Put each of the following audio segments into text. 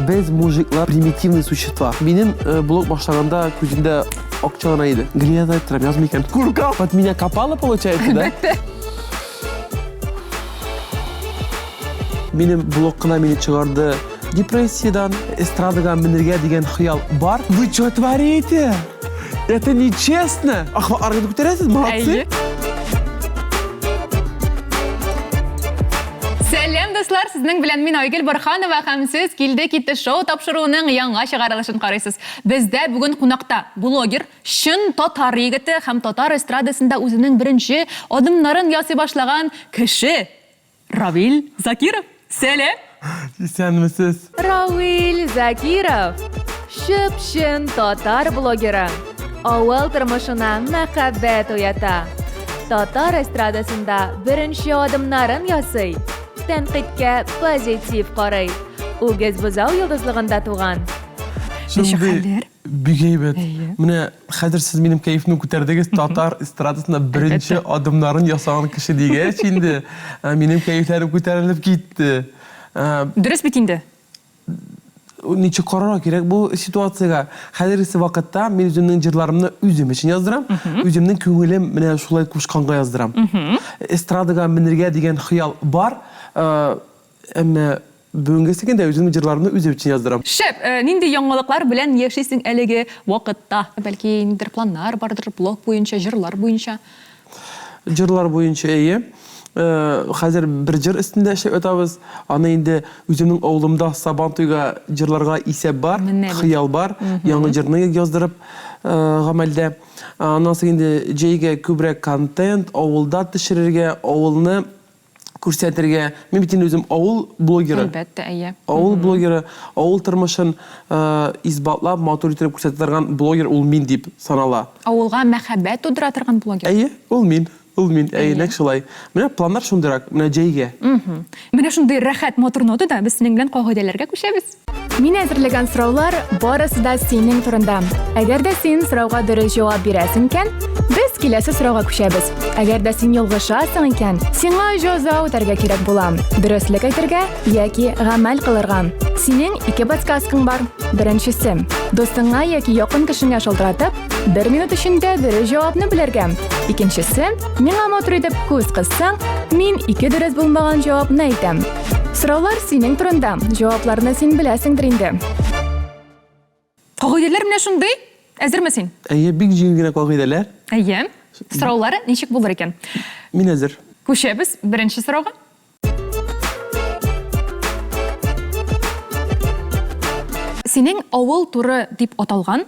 Biz mujiklar примитивный существа. Benim blog başlarında gözümde akçalanaydı. Гледа айтырам, yazmayken. Курка! Под меня копала, получается, да? Benim blogına beni çıkardı. Депрессиядан, эстрадаға мінерге деген хыял бар. Вы что творите? Это нечестно. Аргады көтересіз, молодцы. Сәлем достар, сезнең белән мин Айгөл Борханова һәм сез килде китте шоу тапшыруының яңа чыгарылышын карыйсыз. Бездә бүген кунакта блогер, чын татар егете һәм татар эстрадасында үзенең беренче адымнарын ясый башлаган кеше Равил Закиров. Сәлем. Исәнмесез? Равил Закиров, шып-шын татар блогеры. Авыл тормышына мәхәббәт уята. Татар эстрадасында беренче адымнарын ясый. Тәнкыйтькә позитив карый. Үгез бозау йолдызлыгында туган. Şimdi büyüyebet. Mine hazır siz benim keyfimi көтердегез татар эстрадасында birinci adımların yasagan kişi diye. Şimdi benim keyiflerim көтеріліп кетті. Дөрес бит инде. Ничек карарга кирәк бу ситуациягә? Хәзерге вакытта мен үземнең җырларымны үзем өчен яздырам. Үземнең күңелем менә шулай кушканга яздырам. Эстрадага менергә дигән хыял бар. Әмма бүгенге секендә үземнең җырларымны үзем өчен яздырам. Шәп, нинди яңалыклар белән яшисең әлеге вакытта? Бәлки ниндидер планнар бардыр, блог буенча, җырлар буенча. Җырлар буенча әйе. Хәзер бер җыр өстендә эшләп ятабыз. Аны инде үземнең авылымда Сабантуйга җырларга исәп бар, хыял бар. Яңа җырны яздырып гамәлдә. Аннан соң инде җәйгә күбрәк контент, авылда төшерергә, авылны күрсәтергә. Мин бит инде үзем авыл блогеры. Әлбәттә, әйе. Авыл блогеры, авыл тормышын избатлап, матур итеп күрсәтергән блогер ул мин дип санала. Авылга мәхәббәт тудыра торган блогер. Әйе, ул мин. Ул мин, нәк шулай. Менә планнар шундырак, менә җәйгә. Менә шундый рәхәт мотор ноты да без синең белән кагыйдәләргә күчәбез. Мин әзерләгән сораулар барысы да синең турында. Әгәр дә син сорауга дөрес җавап бирәсең икән, без киләсе сорауга күчәбез. Әгәр дә син ялгышасың икән, сиңа җәза үтәргә кирәк була. Дөреслекә әйтергә яки гамәл кылырга. Синең ике подсказкаң бар. Беренчесе, дустыңа яки якын кешеңә шалтыратып, 1 минут эчендә дөрес җавапны белергә. Икенчесе, миңа матур итеп күз кыссаң, мин ике дөрес булмаган җавапны әйтәм. Сораулар синең турында. Җавапларны син беләсеңдер инде. Кагыйдәләр менә шундый. Әзерме син? Әйе, бик җиңел генә кагыйдәләр. Әйе. Сораулары ничек булыр икән? Мин әзер. Күчәбез беренче сорауга. Синең авыл туры дип аталган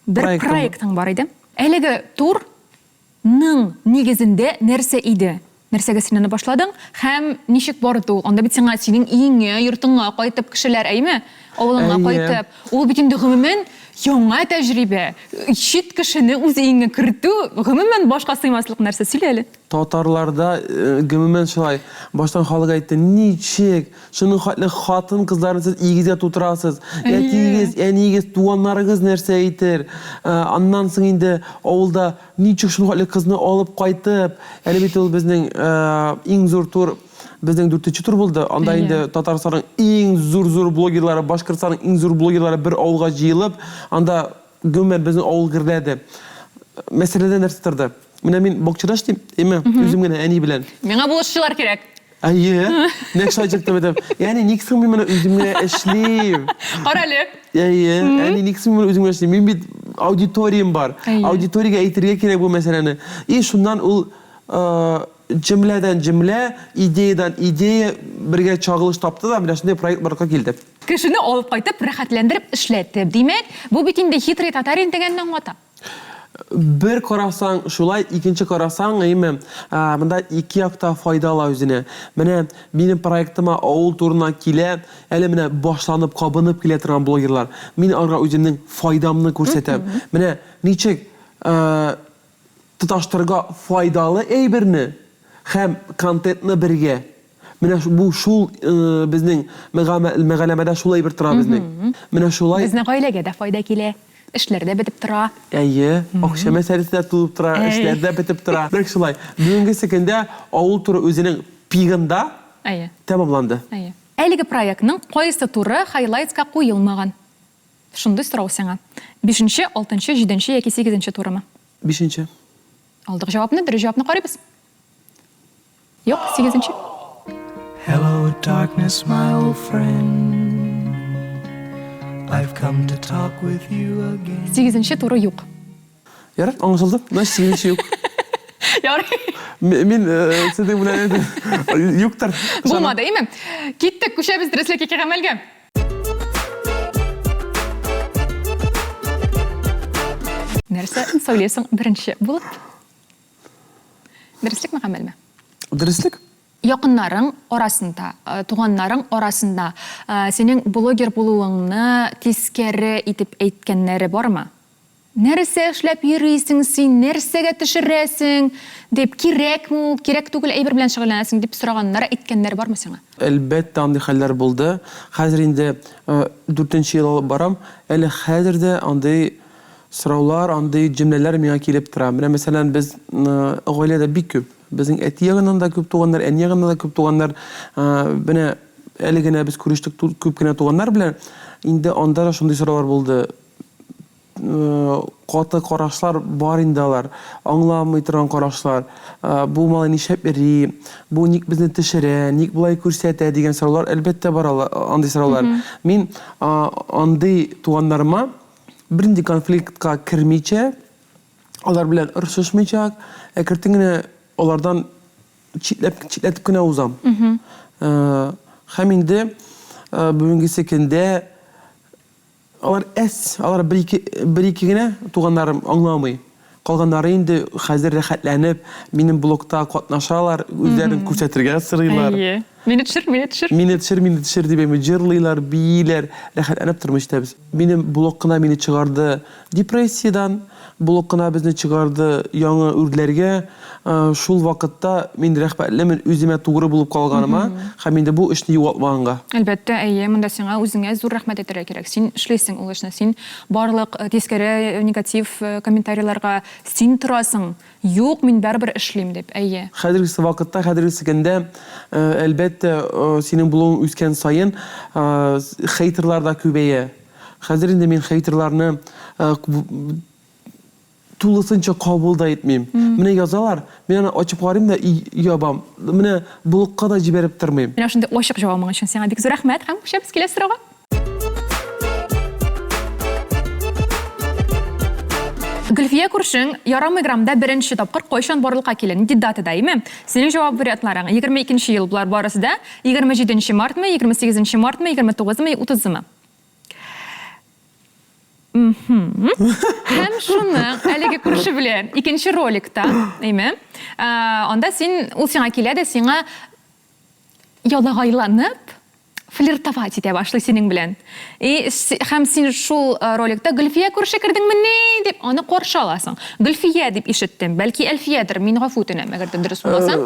бер проектың бар иде. Әлеге турның нигезендә нәрсә иде? Нәрсәгә син аны башладың һәм ничек барды ул? Анда бит сиңа синең иңгә, йортыңа кайтып кешеләр, әйме? Авылыңа кайтып. Ул бит инде гомумән яңа тәҗрибә. Чит кешене үз иңгә кертү гомумән башка сыймаслык нәрсә сөйлә әле. Татарларда гомумән шулай. Баштан халык әйтте, ничек? Шуның хәтле хатын кызларны сез игезгә тутырасыз. Әтигез, әнигез, туганнарыгыз нәрсә әйтер? Аннан соң инде авылда ничек шуның хәтле кызны алып кайтып, әле бит ул безнең иң зур тур безнең 4-нче тур булды. Анда инде Татарстанның иң зур блогерлары, Башкортстанның иң зур блогерлары бер авылга җыелып, анда гомумән безнең авыл гирләде. Мәсьәләдә нәрсә торды? Менә мин бакчада эшлим, әйме, үзем генә әни белән. Миңа булышчылар кирәк. Әйе, нәк шулай җиктем дидем. Яни никсен мин менә үзем генә эшлим. Кара әле. Әйе, әни никсен мин үзем генә эшлим. Мин бит аудиториям бар. Аудиториягә әйтергә кирәк бу мәсьәләне. И шуннан ул җөмләдән җөмлә, идеядан идея бергә чагылыш тапты да, менә шундый проект барга килде. Кешене алып кайтып, рәхәтләндереп эшләтеп. Димәк, бу бит инде хитрый татар дигәнне аңлата. Бер карасаң шулай, икенче карасаң, әйме, монда ике якта файдалы үзенә. Менә минем проектыма авыл турына килә, әле менә башланып, кабынып килә торган блогерлар. Мин аларга үземнең файдамны күрсәтәм. Менә ничек тоташтырга файдалы әйберне һәм контентны бергә. Менә бу шул безнең мәгълүматта шулай бер тора безнең. Менә шулай. Безнең гаиләгә дә файда килә. Эшләрдә бетеп тора. Әйе, акча мәсьәләсе дә тулып тора, эшләрдә бетеп тора. Бер шулай. Бүгенге секендә авыл туры үзенең пигында Әйе. Тамамланды. Әйе. Әлеге проектның қайсы туры хайлайтска қойылмаған? Шундай сұрау саңа. 5-ші, 6-ші, 7-ші, яки 8-ші турымы? 5-ші. Алдық жауапны, дұрыс жауапны қарайбыз. Yok, 8-ші. Hello, darkness, my old friend. I've come to talk with you again. 8-ші туры юк. Ярат, аңшылды. Значит, 8-ші юк. Ярый. Мен сіздің білән юктар. Болмады, еме? Кеттік, көшәбіз дұрыслек еке ғамәлге. Нәрсе сөйлесің бірінші болып? Дұрыслек ме ғамәл ме? Дұрыслек? Якыннарың арасында, туғаннарың арасында сенің блогер болуыңны тескері итеп әйткәннәре бармы? Нәрсе эшләп йөрисең син, нәрсәгә төшерәсең, дип кирәкме, кирәк түгел әйбер белән шөгыльләнәсең дип сораганнар, әйткәннәре бармы сиңа? Әлбәттә андый хәлләр булды. Хәзер инде 4-нче ел алып барам. Әле хәзер дә андый сораулар, андый җөмләләр миңа килеп тора. Менә мәсәлән, без гаиләдә бик күп. Безнең әти ягыннан да күп туганнар, әни ягыннан да күп туганнар. Менә әле генә без күрештек күп кенә туганнар белән. Инде анда да шундый сораулар булды. Каты карашлар бар инде алар. Аңламый торган карашлар. Бу малай нишәп йөри, бу ник безне төшерә, ник булай күрсәтә дигән сораулар әлбәттә бар андый сораулар. Мин андый туганнарыма бернинди конфликтка кирмичә, алар белән урышышмыйча, әкертен генә алардан читләтеп кенә узам. Һәм инде бүгенге көндә алар bir-iki генә туганнарым аңламый. Калганнары инде хәзер рәхәтләнеп, минем блогта катнашалар, үзләрен күрсәтергә сырыйлар. Мине төшер. Мине төшер дип җырлыйлар, бийләр, рәхәтләнеп тормышта без. Минем блог кына мине чыгарды депрессиядан, блог кына безне чыгарды яңа үрләргә. Шул вакытта мин рәхәтләмен үземә тугры булып калганыма, һәм инде бу эшне юатмаганга. Әлбәттә, монда сиңа үзеңә зур рәхмәт әйтергә кирәк. Син эшләйсең ул эшне, син барлык тискәре негатив комментарийларга син торасың. Юк, мин барыбер эшлим дип. Хәзерге вакытта, хәзерге көндә әлбәттә синең блогың үскән саен хейтерлар да күбәя. Хәзер инде мин хейтерларны тулысынча кабул да итмим. Менә язалар, мин аны ачып карыйм да ябам. Менә блогка да җибәреп тормыйм. Менә шундый ачык җавабың өчен сиңа бик зур рәхмәт. Һәм күчәбез киләсе сорауга. Гөлфия күршең, Ярамыйграмда беренче тапкыр кайчан барлыкка килә? Нинди датада, име? Синең җавап вариантларың 22-нче ел булар барысы да, 27-нче мартмы, 28-нче мартмы, 29-мы, 30-мы? Һәм шуны әлеге күрше белән икенче роликта, име? Анда син ул сиңа килә дә сиңа ялагайланып флиртовать итә башлый синең белән. Һәм син шул роликта Гөлфия күрше кирдеңме дип аны каршы аласың. Гөлфия дип ишеттем. Бәлки Әлфиядыр, мин гафу үтенәм, әгәр дөрес булмаса.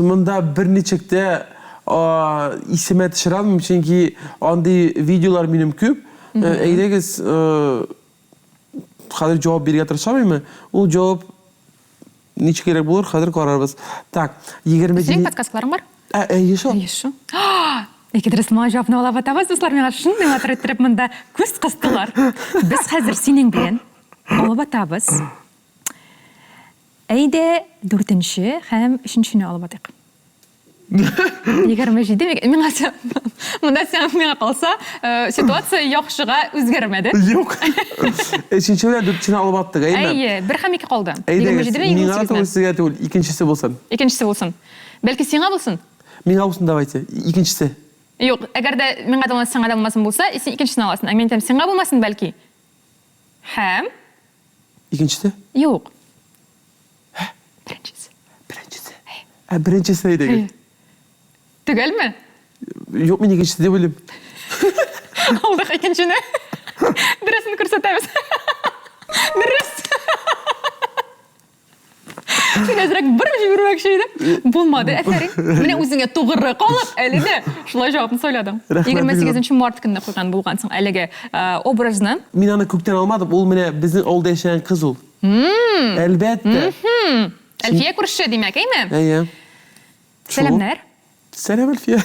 Монда берничектә исемә төшерәм, чөнки андый видеолар минем күп. Әйдәгез хәзер җавап бирергә тырышамыймы? Ул җавап ничек кирәк булыр, хәзер карарбыз. Так, 27. Синең подкастларың бар? Ешо. Яки дөрес җавапны ала батабыз, дуслар, миңа шундый матур иттереп монда күз кыстылар. Без хәзер синең белән ала батабыз. Әйдә 4-нче һәм 3-нчене ала батыйк. 27 монда сен миңа калса, ситуация яхшыга үзгәрмәде. Юк. 3-нче белән 4-нчене алып аттык, әйме? 1 һәм 2 калды. 27 белән 28. Миңа түгел, икенчесе булсын. Икенчесе булсын. Бәлки сиңа булсын? Миңа булсын, давайте. Икенчесе. Юк, әгәр дә миңа да сиңа да булмасын булса, син икенчесен аласың. Мен әйтәм, сиңа булмасын бәлки. Һәм икенчесе? Юк. Беренчесе. Беренчесе әйдәгез. Түгелме? Юк, мин икенчесе дип уйлыйм. Алдык икенчене. Дөресен күрсәтәбез. Дөрес. Син әзрәк бер җибәрмәкче идем. Булмады, әфәрин. Менә үзеңә тугры калып, әле дә шулай җавапны сөйләдең. 28 март көнне куйган булгансың әлеге образны. Мин аны күптән алмадым. Ул менә безнең авылда яшәгән кыз ул. Әлбәттә. Әлфия күрше димәк, әйме? Әйе. Сәламнар. Сәлам, Әлфия.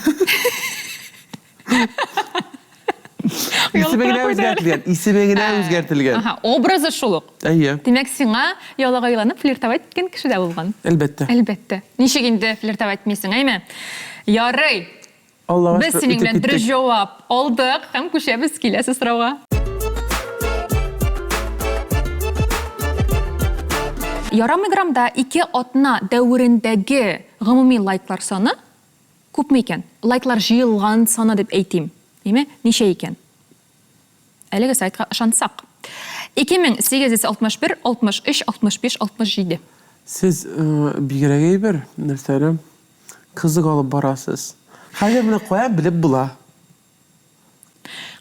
Исемегенә үзгәртелгән. Исемегенә үзгәртелгән. Аха, образы шул ук. Әйе. Демәк, сиңа ялага яланып флиртовать иткән кеше дә булган. Әлбәттә. Әлбәттә. Ничек инде флиртовать итмисең, әйме? Ярый. Аллага Без синең белән дөрес җавап алдык һәм күчәбез киләсе сорауга. Ярамиграмда 2 атна дәверендәге гомуми лайклар саны күпме икән? Лайклар җыелган саны дип әйтим. Әйме? Ничә икән? Әлеге сайтка ышансак. 2861, 63, 65, 67. Сез бигрәк әйбер нәрсәле кызык алып барасыз. Хәзер менә кая белеп була.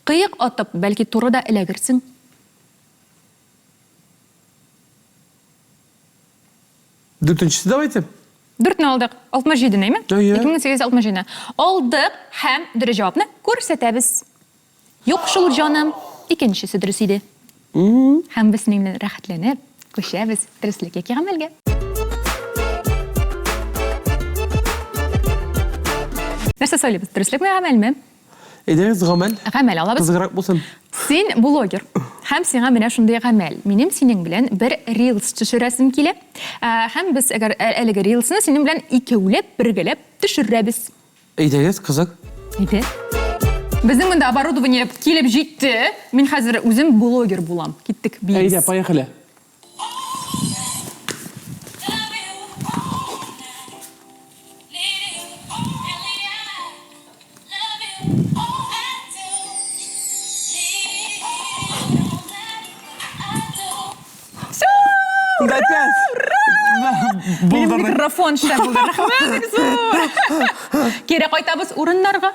Кыек атып, бәлки туры да эләгерсең. Дүртенчесе давайте. 4-не алдык. 67 нәйме? Әйе. 2867. Алдык һәм дөрес җавапны күрсәтәбез. Юк шул җаным, икенчесе дөрес иде. Һәм без синең белән рәхәтләнеп күчәбез дөреслеккә яки гамәлгә. Нәрсә сөйләбез? Дөреслекме, гамәлме? Әйдәгез гамәл. Гамәл алабыз. Кызыграк булсын. Син блогер. Һәм сиңа менә шундый гамәл. Минем синең белән бер reels төшерәсем килә. Һәм без әгәр әлеге reelsны синең белән икәүләп, бергәләп төшерәбез. Әйдәгез кызык. Иде. Безнең монда оборудование килеп җитте. Мин хәзер үзем блогер булам. Киттек biz. Әйдә, поехали. Да опять. Минем микрофон шәп булды. Рәхмәт зур. Кире кайтабыз урыннарга.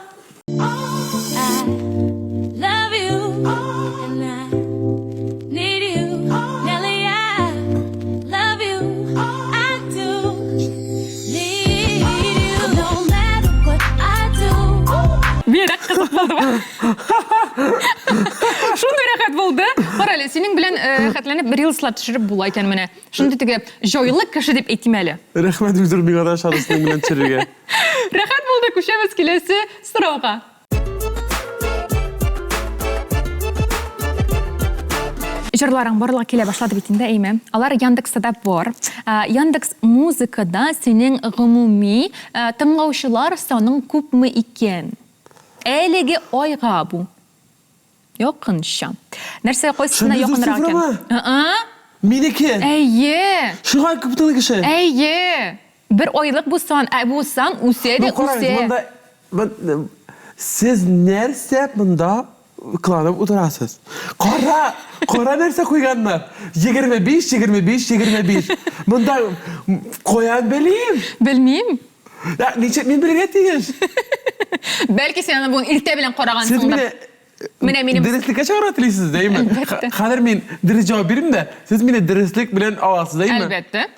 Love you, and I need you, Nelly. I love you, I do need you, no matter what I do. Бирәк кызык булды. Шундый рәхәт булды. Карале, синең белән хәтләнеп reelslар төшереп була икән менә. Шундый теге җайлы кеше дип әйтим әле. Рәхмәт үзер миңа да шарысының белән төшерергә. Рәхәт булды, күчәбез киләсе сорауга. Җырларың барлыгы килә башлады бит инде, әйме. Алар Яндекста да бар. Яндекс музыкада синең гомуми тыңлаучылар саның күпме икән? Әлеге айга бу. Якынча. Нәрсә кайсына якынрак икән? Минеке. Әйе. Шуңа күп тыңлый кеше. Әйе. Бер айлык бу сан үсә дә үсә. Сез нәрсә монда кыланып утырасыз? Кара нәрсә куйганнар? 25, 25, 25. Монда коян белим. Белмим. Я ничек мин белергә тиеш? Бәлки сен аны бүген иртә белән карагансың. Сез мине минем дөреслеккә чыгара телисез, дәйме? Әлбәттә. Хәзер мин дөрес җавап бирим дә, сез мине дөреслек белән аласыз, дәйме? Әлбәттә.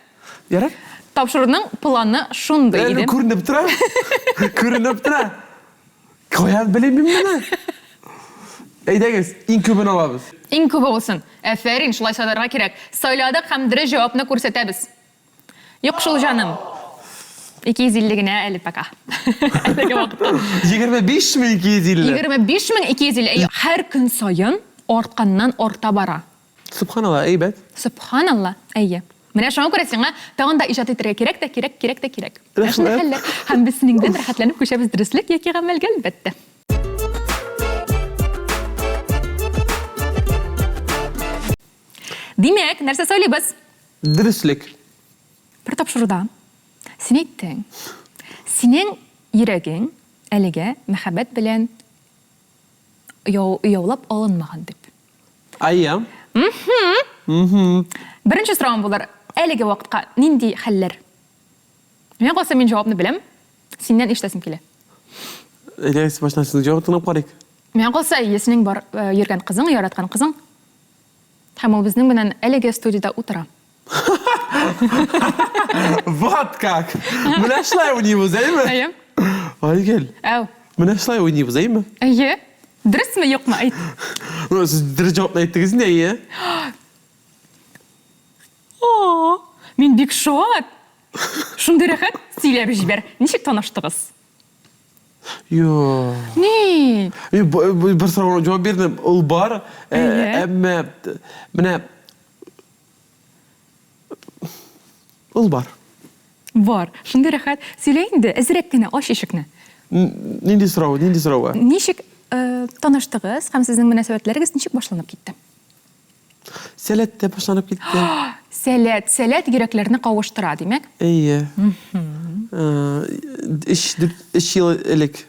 Ярар. Тапшыруның планы шундый иде. Күренеп тора. Күренеп тора. Коян белим мин моны. Әйдәгез, иң күбен алабыз. Иң күбе булсын. Афәрин, шулай сайларга кирәк. Сайладык һәм дөрес җавапны күрсәтәбез. Юк шул җаным. 250 генә әле пока. Әлеге вакытта. 25250. 25250. Һәр көн саен артканнан арта бара. Субханалла, әйбәт. Субханалла. Әйе. Менә шуңа күрә сиңа тагын да иҗат итәргә кирәк тә кирәк. Рәхмәт. Хәлләр һәм без синең белән рәхәтләнеп күчәбез дөреслек яки гамәлгә әлбәттә. Димәк, нәрсә сөйлибез? Дөреслек. Бер тапшыруда син әйттең. Синең йөрәгең әлегә мәхәббәт белән яулап алынмаган дип. Айя. Беренче сорауым булыр. Әлеге вакытка нинди хәлләр? Мен калса мин җавапны беләм. Синнән ишетәсем килә. Әйдәгез, башtan сезнең җавапны тыңлап карыйк. Мен калса синең бар йөргән кызың, яраткан кызың. Һәм ул безнең белән әлеге студияда утыра. Вот как. Менә шулай уйныйбыз, әйме? Әйе. Айгел. Әу. Менә шулай уйныйбыз, әйме? Әйе. Дөресме, юкмы? Әйт. Сез дөрес җавапны әйттегез инде, әйе? Мин бик шат. Шундый рәхәт сөйләп җибәр. Ничек таныштыгыз? Yo. Не. Men bir soruga javob berdim. Ul bar. Emma mana ul bar. Бар. Шундай рәхәт. Сөйлә инде, әзрәк кенә аш ишекне. Нинди сорау? Ничек таныштыгыз һәм сезнең мөнәсәбәтләрегез ничек башланып китте? Сәләттә башланып китте. Сәләт йөрәкләрне кавыштыра, димәк. Әйе. 3 ел элек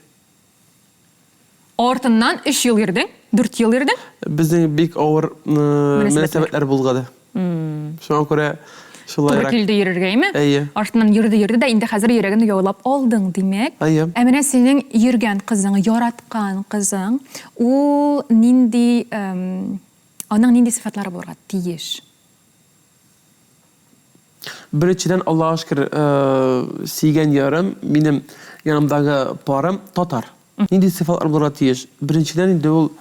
Артыннан 3 ел йөрдең, 4 ел йөрдең. безнең бик авыр мөнәсәбәтләр булгады. Шуңа күрә Туры шулайрак. килде йөрергәме? Әйе. Артыннан йөрде дә инде хәзер йөрәген яулап алдың, димәк. Әйе. Ә менә синең йөргән кызың, яраткан кызың, ул нинди аның нинди сыйфатлары булырга тиеш? Беренчедән, Аллаһка шөкер, сөйгән ярым, минем янымдагы парым татар. Нинди сыйфатлар булырга тиеш? Беренчедән инде ул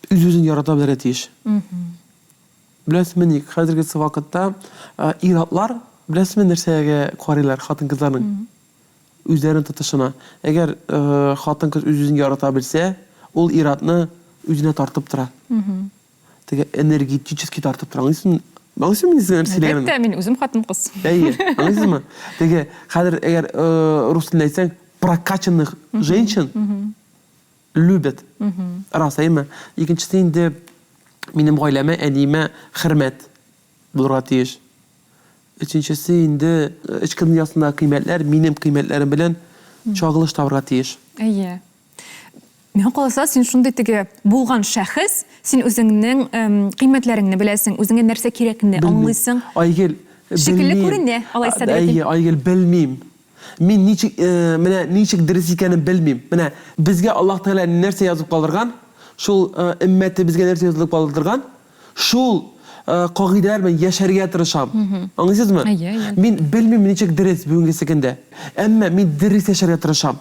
үзен ярата белергә тиеш. Беләсезме ник? Хәзерге вакытта иратлар беләсезме нәрсәгә карыйлар хатын-кызларның үзләрен тотышына. Әгәр хатын-кыз үзен ярата белсә, ул иратны үзенә тартып тора. Теге энергетически тартып тора. Аңлыйсызмы мин сезгә сөйләгәнемне? Әлбәттә, мин үзем хатын-кыз. Әйе, аңлыйсызмы? Теге хәзер әгәр рус телендә әйтсәң, прокачанных женщин любят. Рас, әйме? Икенчесе инде минем гаиләмә, әниемә хөрмәт булырга тиеш. Өченчесе инде эчке дөньясында кыйммәтләр минем кыйммәтләрем белән чагылыш табырга тиеш. Әйе. Миңа калса, син шундый теге булган шәхес, син үзеңнең кыйммәтләреңне беләсең, үзеңә нәрсә кирәкне аңлыйсың. Айгел, Шикелле күренә, алайса да Әйе, Айгел, белмим. Мин ничек дөрес икәнен белмим. Менә безгә Аллаһ Тәгалә нәрсә язып калдырган, шул өммәте безгә нәрсә язып калдырган, шул кагыйдәләр белән яшәргә тырышам. Аңлыйсызмы? Әйе. Мин белмим ничек дөрес бүгенге секундә. Әмма мин дөрес яшәргә тырышам.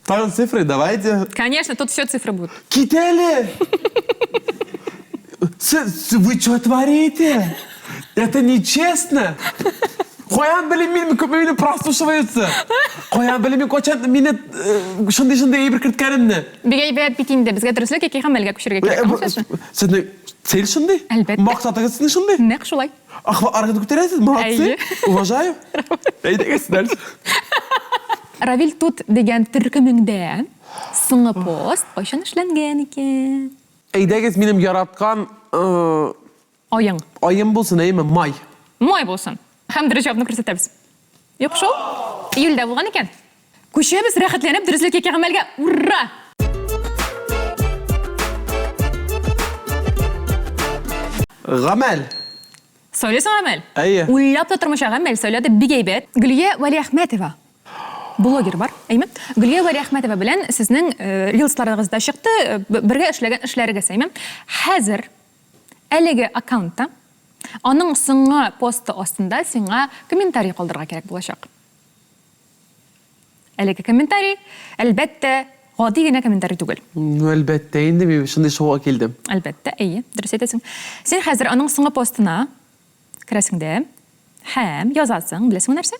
Там цифры, давайте. Конечно, тут все цифры будут. Китали! Вы что творите? Это нечестно! Қоян білем мені көп мені прослушиваются. Қоян білем мені қочан мені шындай ебір кірткәнімні. Бигәйбәт бит инде, безгә дөреслеккә ки гамәлгә күчерергә кирәк. Аңлашасың? Сіздің цел шындай? Әлбәттә. Мақсатыңыз сіздің шындай? Нәкъ шулай. Арқада көтересіз, молодцы. Әйе. Уважаю. Әйдәгез дальше. Равил Тут дигән төркемеңдә соңгы пост кайчан эшләнгән икән? Әйдәгез минем яраткан Аең. айым булсын, әйме, май. Май булсын. Һәм дөрес җавапны күрсәтәбез. Юк шул? Июльдә булган икән. Күчәбез рәхәтләнеп дөреслеккә гамәлгә. Ура! Гамәл. Сөйләсәң гамәл. Әйе. Уйлап та тормыша гамәл сөйләде бигәйбәт. Гөлия Вәлиәхмәтова. Блогер бар, әйме? Гөлия Вәлиәхмәтова белән сезнең рилсларыгызда чыкты, бергә эшләгән эшләрегез, әйме? Хәзер әлеге аккаунтта аның соңгы посты астында сиңа комментарий калдырырга кирәк булачак. Әлеге комментарий, әлбәттә, гади генә комментарий түгел. Әлбәттә, инде мин шундый шоуга килдем. Әлбәттә, әйе, дөрес әйтәсең. Син хәзер аның соңгы постына керәсең дә һәм язасың, беләсең нәрсә?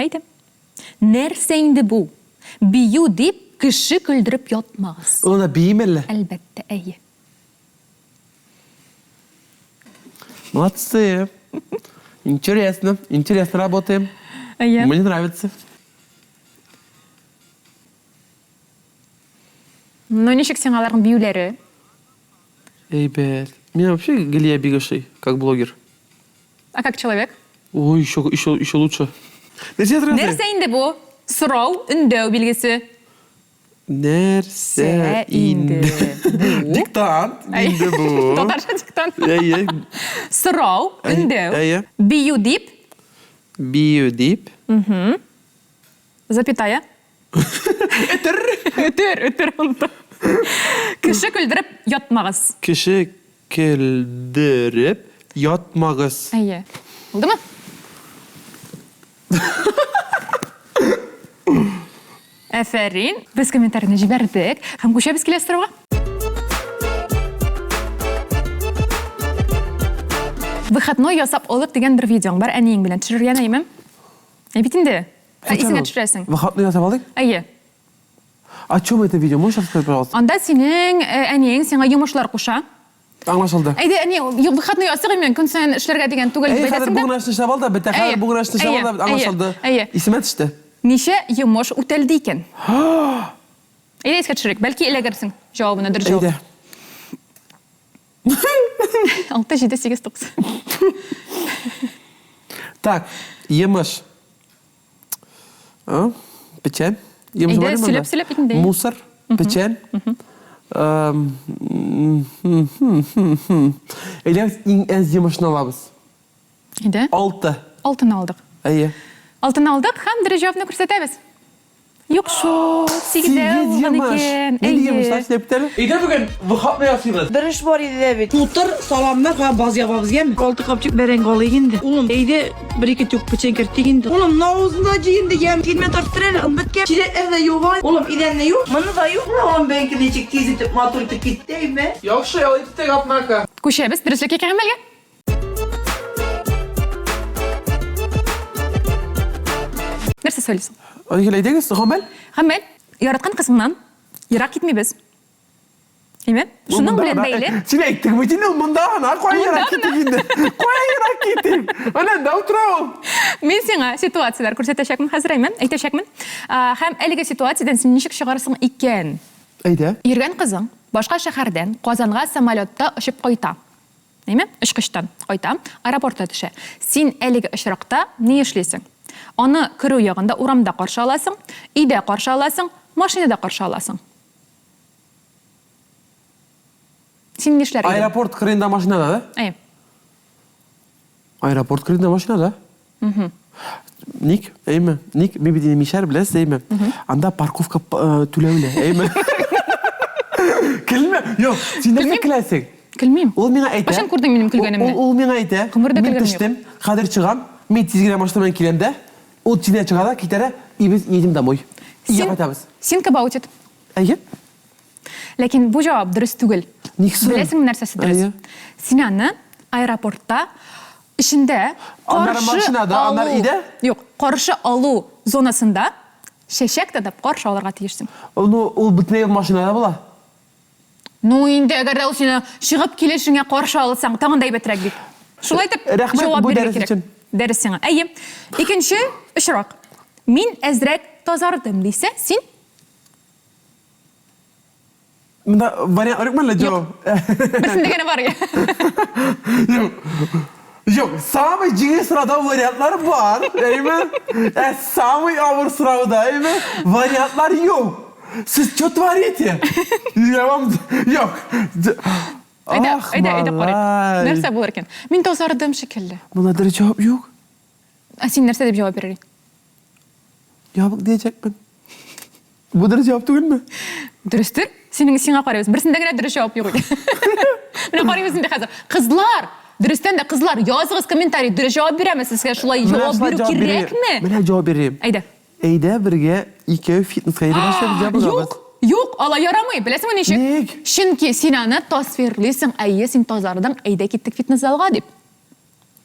Әйтәм. Нәрсә инде бу? Бию дип кеше көлдереп ятмагыз. Ул да бийим әллә? Әлбәттә, әйе. Молодцы. Интересно. Интересно работаем. Әйе. Мне нравится. Ну, ничек син аларның биюләре? Эйбет. Меня вообще Галия бигашей, как блогер. А как человек? Ой, еще лучше. Нәрсә инде бу? Сорау, өндәү билгесе. Нәрсә инде бу? Диктант инде бу. Татарча диктант. Әйе. Сорау, өндәү. Әйе. Бию дип, Бию дип. запятая. Өтер. Кеше көлдереп ятмагыз. Кеше көлдереп ятмагыз. Әйе. Булдымы? Әфәрин. Без комментарийны җибәрдек. Һәм күчәбез киләсе сорауга. Выходной ясап алык деген бер видеоң бар, әниең белән төшергән әйме? Бит инде. Исеңә төшерәсең. Выходной ясап алдык? Әйе. О чем это видео? Можешь рассказать, пожалуйста? Анда синең әниең сиңа йомышлар куша. Аңлашылды. Әйдә, әни, выходной ясыгы мен көн сайын эшләргә дигән түгел дип Хәзер әйтәсең бүген дә. ашны эшләп алды, бит хәзер бүген ашны эшләп алды, аңлашылды. Исемә төште. Ничә йомыш үтәлде икән? Әйдә, искә төшерик. Бәлки эләгерсең. Җавабына дөрес җавап. Әйдә. 6, 7, 8, 9. Так, емеш. Печень. Емеш Әйдә, бар монда? сөйләп икән. Мусор, печень. Әйдә, иң әз емешне алабыз. Әйдә. 6. Алтын алдык. Әйе. Алтын алдык һәм дөрес җавапны күрсәтәбез. Юк шул, 8-дә булган икән. Нинди емешләр Әйе. эшләп бетәле? Әйдә бүген выходной ясыйбыз. Bir iş var idi bit. Tutur salamlar ha baz yapabız gelmi? Altı kapçık beren galı indi. Oğlum eyde bir iki tük bıçak kırtık indi. Oğlum navuzunda ciyindi gem. Kilme tarttırır ımbıt gem. Çiretler de yok var. Oğlum iden ne yok? Manı da yok. Oğlum benki de çık tizitip maturtip gitti mi? Яхшы, ял итеп атмака. Күчәбез дөреслеккә кәмәлгә. Нәрсә сөйлисең? Әйдәгез, Гамәл? Хәмәт, яраткан кызыңнан ерак китмибез. Әйме? Шуның белән бәйле. Син әйттең бит инде, монда ана кайрак китеп инде. Кайрак китеп. Ана да утырам. Мен сиңа ситуациялар күрсәтәчәкмен хәзер әймен, әйтәчәкмен. Һәм әлеге ситуациядән син ничек чыгарсың икән? Әйдә. Йөргән кызың башка шәһәрдән Казанга самолетта очып кайта. Әйме? Очкычтан кайта, аэропортта төшә. Син әлеге очракта ни эшлисең? Аны кирү ягында урамда каршы аласың, өйдә каршы аласың, машинада каршы аласың. Син ни эшләр идең? Аэропорт кырында машинада, да? Әйе. Аэропорт кырында машинада? Ник? Әйме? Ник? Мен бит мишәр беләсез, әйме? Анда парковка түләүле, әйме? Килме? Юк, син нәрсә киләсең? Килмим. Ул миңа әйтә. Кашан күрдең минем көлгәнемне? Ул миңа әйтә. Гомердә Мин көлгәнем төштем, хәзер чыгам. Мен тиз генә машина белән киләм дә. Ул тиздән чыга да, китәрә, и без едем домой. Өйгә кайтабыз. Син кабаутит. Әйе? Ләкин бу җавап дөрес түгел. Никсы? Беләсеңме нәрсәсе дөрес? Әйе. Син аны аэропортта эчендә Аннары машинада, аннары өйдә? Юк, каршы алу зонасында шәшәк тотып каршы алырга тиешсең. Ул бөтенләй машинада була. Ну инде әгәр дә ул сине чыгып килешеңә каршы алсаң, тагын да әйбәтрәк бит. Шулай итеп Рәхмәт җавап бу бирергә дәрес кирәк. өчен. Дәрес сиңа. Әйе. Икенче очрак. Мин әзрәк тазардым дисә, син Монда вариант арыкманлы җавап. берсендә генә бар. Yok, самый җиңел сорада вариантлар бар, әйме? Самый авыр сорауда, әйме? Вариантлар юк. Siz что творите? Я вам... Yok. Әйдә карыйк. Нәрсә булыр икән? Мин тазардым шикелле. Бuna дөрес җавап юк. Син нәрсә дип җавап бирер идең? Ябык диячәкмен. Бу дөрес җавап түгелме? Дөрестер. Сиңа карыйбыз. Берсендә генә дөрес җавап юк иде. Менә карыйбыз инде хәзер. Кызлар, дөрестән дә кызлар, языгыз комментарий, дөрес җавап бирәме сезгә? Шулай җавап бирү кирәкме? Менә җавап бирәм. Әйдә. Әйдә бергә икәү фитнеска йөреп башлап Юк, алай ярамый. Беләсеңме ничек? Ник? Чөнки син аны тасвирлыйсың, әйе, син тазардың, әйдә киттек фитнес залга дип.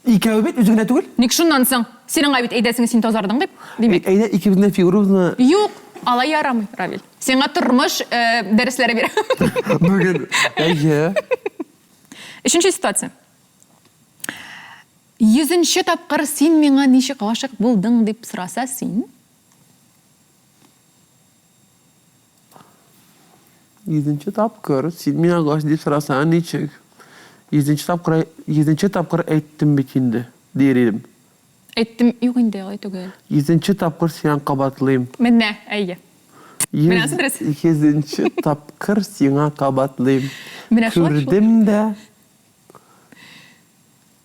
Икәү бит үзеңә түгел. Ник шуннан соң? Синең бит әйдәсең, син тазардың дип. Димәк. Әйдә икебезнең фигурабызны Юк, алай ярамый, Равил. Сиңа тормыш дәресләре бирәм. бүген. Әйе. Өченче ситуация. 100-нче тапкыр син миңа ничек гашык булдың дип сораса син? 100-нче тапкыр син миңа гашык дип сорасаң ничек? 100-нче тапкыр әйттем бит инде, дияр идем. Әйттем, юк инде, алай түгел. 100-нче тапкыр сиңа кабатлыйм. Менә, әйе. Менә дөрес. 200-нче тапкыр сиңа кабатлыйм. Менә шулай. Күрдем дә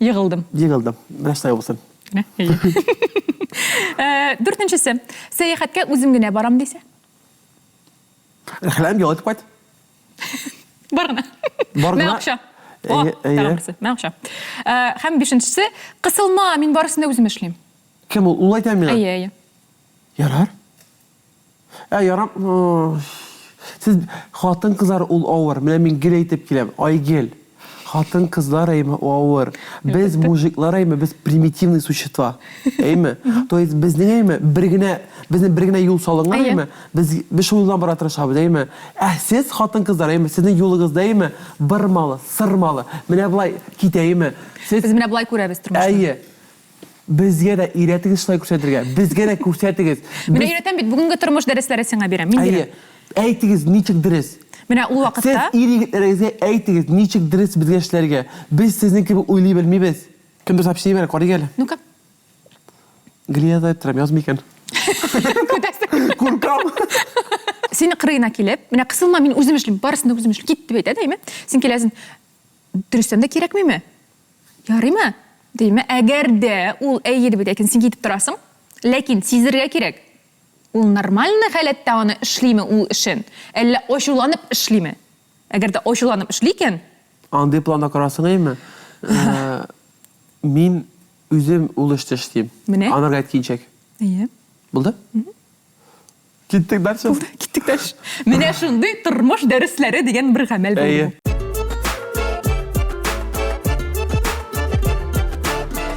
Йыгылдым. егылдым. Нәрсә булсын? Менә, әйе. 4-нчесе. Сәяхәткә үзем генә барам дисә? Рәхләм ялтып кайт. Баргына. Баргына. Мә акча. Әйе, әйе. Мә акча. Һәм 5-нчесе, кысылма, мин барысын да үзем эшлим. Кем ул? Ул әйтә миңа. Әйе, әйе. Ярар. Ярам. Сез хатын кызлар ул авыр. Менә мин гел әйтеп киләм. Айгел. Хатын кызлар әйме авыр. Без мужиклар әйме, без примитивный существа. Әйме. То есть безнең әйме безнең бер генә юл салынган әйме. Без шул юлдан бара тырышабыз әйме. Сез хатын кызлар әйме, сезнең юлыгызда әйме бер малы, сыр малы. Менә булай китәйме. Сез Без менә булай күрәбез тормышны. әйе. Безгә дә өйрәтегез шулай күрсәтергә. Безгә дә күрсәтегез. Менә өйрәтәм бит, бүгенге тормыш дәресләре сиңа бирәм. Мин бирәм. Әйе. Әйтегез ничек дөрес. Менә ул Сез вакытта ир-егетләрегезгә әйтегез ничек дөрес безгә эшләргә. Без сезнең кебек уйлый белмибез. Кемдер сообщение бирә, карый әле. Ну-ка. Глияза әйттем, язмый икән. Куркам. Син кырыена килеп, менә кысылма, мин үзем эшлим, барысын да үзем эшлим. Кит дип әйтә, әйме? Син киләсең. Дөрестән дә кирәкмиме? Ярыймы? Дейме? Әгәр дә ул әйе дип әйтә, син китеп торасың, ләкин сизергә кирәк. Ул нормальный халәттә аны эшлиме ул эшен? Әллә ачуланып эшлиме? Әгәр дә ачуланып эшли икән, Андый планда карасың әйме? Мин үзем ул эштә эшлим. Менә? Анарга әйткәнчәк. әйе. Булды? Киттек дальше. Киттек дәш. Менә шундый тормыш дәресләре дигән бер гамәл булды. Әйе.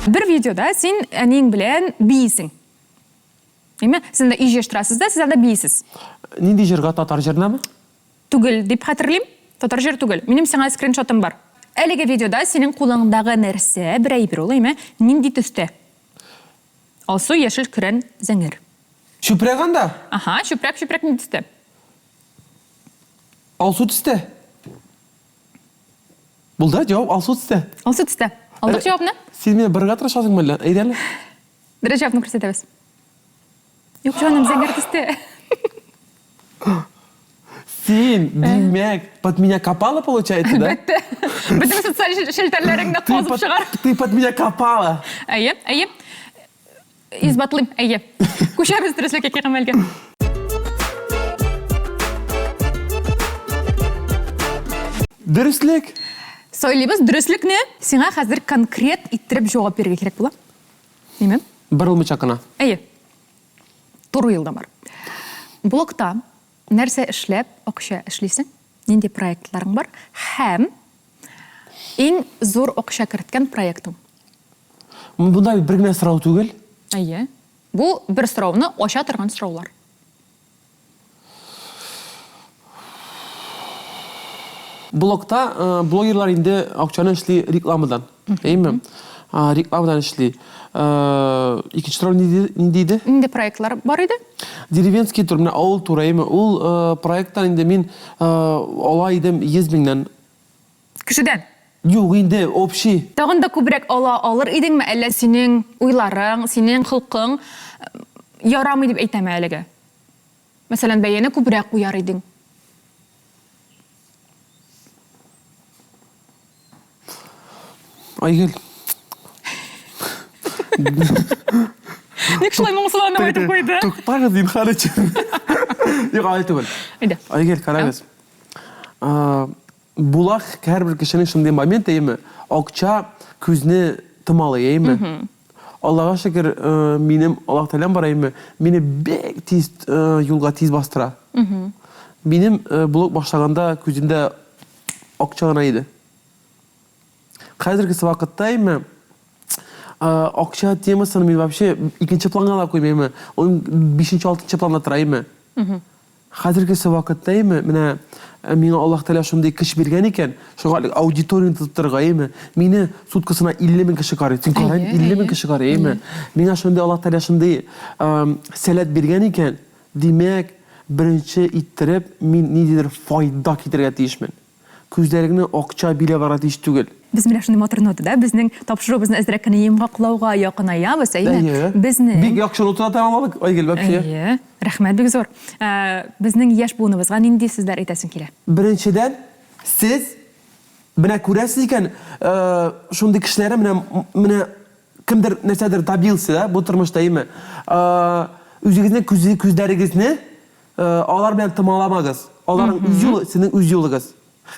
Бер видеода син әниң белән бийсең. Әйме? Син дә иҗеш торасыз да, сез анда бийсез. Нинди җырга, татар җырынамы? Түгел дип хәтерлим. Татар җыр түгел. Минем сиңа скриншотым бар. Әлеге видеода синең кулыңдагы нәрсә, бер әйбер ул, әйме? Нинди төстә? Алсу, яшел, көрән, зәңгәр. Чүпрәк анда? Аха, чүпрәк нинди төстә? Алсу төстә. Булды, җавап алсу төстә. Алсу төстә. Алдык җавапны? Син менә бергә тырышасыңмы әллә? Әйдә әле. Дөрес җавапны күрсәтәбез. Юк, җаным, зәңгәр төстә. Син, димәк, под меня копала, получается, да? Бөтен социаль шелтәрләреңне казып чыгар. Ты под меня копала. Әйе. Избатлыйм, әйе. Күчәбез дөреслеккә гамәлгә. Дөрестлек. Сөйлибез дөреслекне сиңа хәзер конкрет иттереп җавап бирергә кирәк була. Ниме? Бырылмыйча кына. Әйе. Туры елда бар. Блокта нәрсә эшләп акча эшлисең? Нинди проектларың бар? Һәм иң зур акча керткән проектың. Бунда бер генә сорау түгел. Әйе. Бу бер сорауны ача торган сораулар. Блогта блогерлар инде акчаны эшли рекламадан. Әйме? Рекламадан эшли. Икенче сорау нинди иде? Нинди проектлар бар иде? Деревенский тур, менә авыл туры, әйме? Ул проекттан инде мин ала идем 100 меңнән. Кешедән. Юк, инде общий. Тагын да күбрәк алыр идеңме, әллә синең уйларың, синең хылкың ярамый дип әйтәме әлегә? Мәсәлән, бәяне күбрәк куяр идең. Айгөл. Ник шулай моңсуланып әйтеп куйды? Туктагыз, зинһар өчен. Юк, алай түгел. Әйдә. Айгөл, карагыз. Була һәрбер кешенең шундый момент, әйме? Акча күзне тымалы, әйме? Аллага шөкер, минем Аллаһ Тәгалә бар, әйме? Мине бик тиз юлга тиз бастыра. Минем блог башлаганда күземдә акча гына иде. Хәзерге вакытта, әйме? Акча темасын мин вообще икенче планга да куймыйм. Ул 5-6 планда тора, әйме? Хәзерге вакытта, әйме? Менә миңа Аллаһ Тәгалә шундый көч биргән икән, шуңа аудиторияны тотып торырга, әйме? Мине суткасына 50 мең кеше карый. Син карый, 50 мең кеше карый, әйме? Миңа шундый Аллаһ Тәгалә шундый сәләт биргән икән, димәк, беренче иттереп мин ниндидер файда китергә тиешмен. Күзләреңне акча билә бара тиеш түгел. Без менә шундый матур нота, да? Безнең тапшыруыбызны әзрәк кенә йомгаклауга якынаябыз, әйме? Әйе. Безнең Бик яхшы нота тамамладык, Айгөл, вообще. Әйе. Рәхмәт, бик зур. Безнең яшь буыныбызга нинди сүзләр әйтәсең килә? Беренчедән, сез менә күрәсез икән, шундый кешеләр менә кемдер нәрсәдер добился, да, бу тормышта, әйме? Үзегезнең күзләрегезне алар белән томаламагыз. Аларның үз юлы, сезнең үз юлыгыз.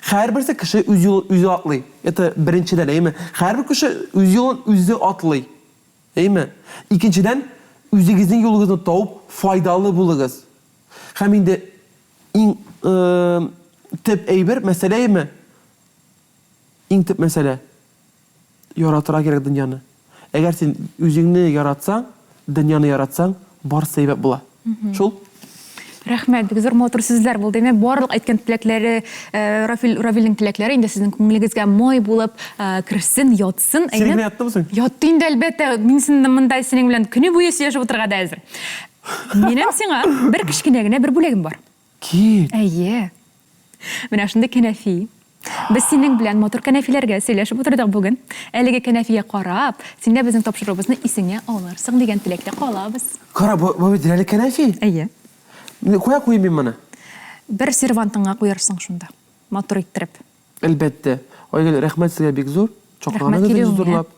Һәрберсе кеше үз юлын үзе атлый. Это беренчедән, әйме? Һәрбер кеше үз юлын үзе атлый. Әйме? Икенчедән, үзегезнең юлыгызны тауып, файдалы булыгыз. Һәм инде иң төп әйбер мәсьәлә, әйме? Иң төп мәсьәлә яратырга кирәк дөньяны. Әгәр син үзеңне яратсаң, дөньяны яратсаң, барысы әйбәт була. Шул. Рәхмәт, бик зур матур сүзләр булды. Мен барлык әйткән теләкләре, Равилнең теләкләре инде сезнең күңелегезгә май булып керсен, ятсын. Синең генә яттымы соң? Ятты инде әлбәттә. Мин синең монда синең белән көне буе сөйләшеп утырырга да әзер. Минем сиңа бер кичкенә генә бер бүлегем бар. Кит. Әйе. Менә шундый кәнәфи. Без синең белән матур кәнәфиләргә сөйләшеп утырдык бүген. Әлеге кәнәфигә карап, син дә безнең тапшыруыбызны исеңә алырсың дигән теләктә калабыз. Кара, бу бит дирәле кәнәфи. Әйе. Куя куйым мин моны. Бер сервантыңа куярсың шунда. Матур иттереп. Әлбәттә. Айгөл, рәхмәт сезгә бик зур. Рәхмәт Чакырганыгыз килүеңә. зурлап.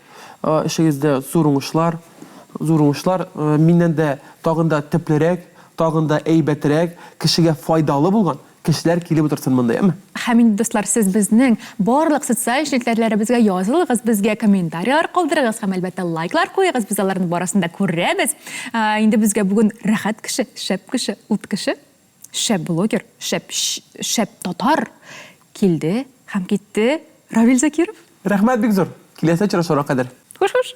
Эшегездә зур уңышлар. Миннән дә тагын да төплерәк, тагын да әйбәтрәк, кешегә файдалы булган кешеләр килеп утырсын монда, яме? Һәм инде дуслар, сез безнең барлык социаль җиләкләребезгә язылыгыз, безгә комментарийлар калдырыгыз һәм әлбәттә лайклар куегыз, без аларның барысын да күрәбез. Инде безгә бүген рәхәт кеше, шәп кеше, ут кеше, шәп блогер, шәп татар килде һәм китте. Равил Закиров. Рәхмәт бик зур. Киләсе очрашуга кадәр. Хуш-хуш.